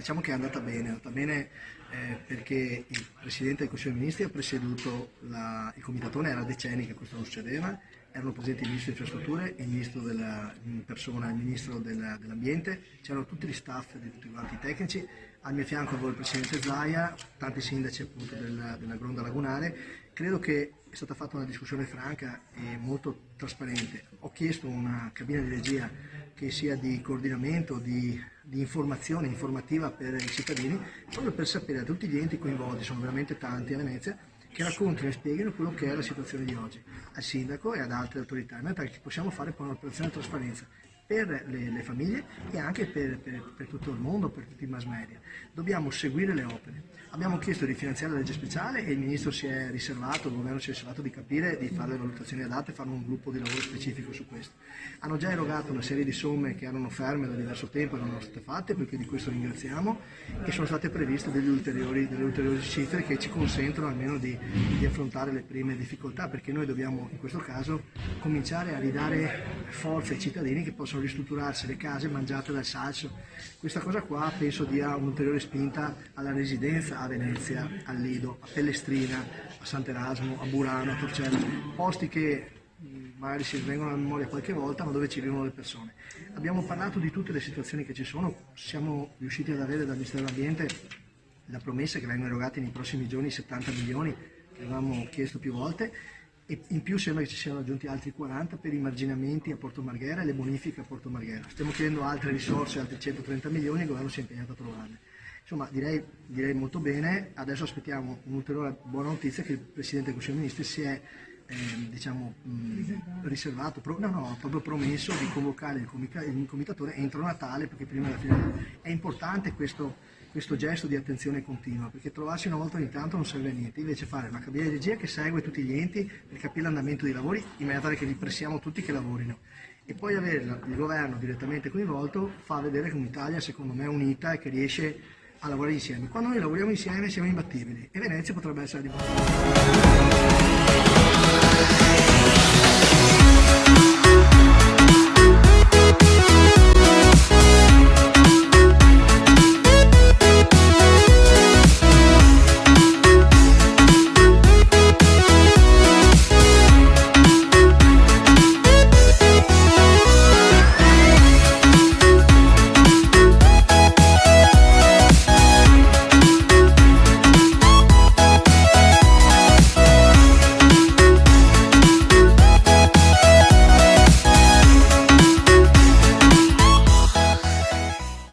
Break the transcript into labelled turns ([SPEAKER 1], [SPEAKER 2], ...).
[SPEAKER 1] diciamo che è andata bene perché il Presidente del Consiglio dei Ministri ha presieduto il comitatone, era decenni che questo non succedeva, erano presenti il Ministro delle Infrastrutture, il Ministro in persona, il Ministro dell'Ambiente, c'erano tutti gli staff di tutti quanti i tecnici, al mio fianco avevo il Presidente Zaia, tanti sindaci appunto della Gronda Lagunare. Credo che è stata fatta una discussione franca e molto trasparente. Ho chiesto una cabina di regia che sia di coordinamento, di informazione, informativa per i cittadini, proprio per sapere a tutti gli enti coinvolti, sono veramente tanti a Venezia, che raccontino e spieghino quello che è la situazione di oggi, al sindaco e ad altre autorità, in maniera tale che possiamo fare poi un'operazione di trasparenza per le famiglie e anche per tutto il mondo, per tutti i mass media. Dobbiamo seguire le opere. Abbiamo chiesto di finanziare la legge speciale e il Ministro si è riservato, il Governo si è riservato di capire, di fare le valutazioni adatte e fare un gruppo di lavoro specifico su questo. Hanno già erogato una serie di somme che erano ferme da diverso tempo e non erano state fatte, perché di questo ringraziamo, e sono state previste delle ulteriori cifre che ci consentono almeno di affrontare le prime difficoltà, perché noi dobbiamo in questo caso cominciare a ridare forza ai cittadini che possono ristrutturarsi le case mangiate dal salso. Questa cosa qua penso dia un'ulteriore spinta alla residenza a Venezia, al Lido, a Pellestrina, a Sant'Erasmo, a Burano, a Torcello, posti che magari si vengono alla memoria qualche volta ma dove ci vivono le persone. Abbiamo parlato di tutte le situazioni che ci sono, siamo riusciti ad avere dal Ministero dell'Ambiente la promessa che vengono erogati nei prossimi giorni 70 milioni che avevamo chiesto più volte, e in più sembra che ci siano aggiunti altri 40 per i marginamenti a Porto Marghera e le bonifiche a Porto Marghera. Stiamo chiedendo altre risorse, altri 130 milioni, il Governo si è impegnato a trovarle. Insomma, direi molto bene. Adesso aspettiamo un'ulteriore buona notizia, che il Presidente del Consiglio dei Ministri si è riservato, proprio promesso di convocare il comitatore entro Natale, perché prima della fine è importante questo gesto di attenzione continua, perché trovarsi una volta ogni tanto non serve a niente, invece fare una cabina di regia che segue tutti gli enti per capire l'andamento dei lavori, in maniera tale che li pressiamo tutti che lavorino, e poi avere il governo direttamente coinvolto fa vedere che un'Italia secondo me è unita e che riesce a lavorare insieme. Quando noi lavoriamo insieme siamo imbattibili, e Venezia potrebbe essere la dimostrazione.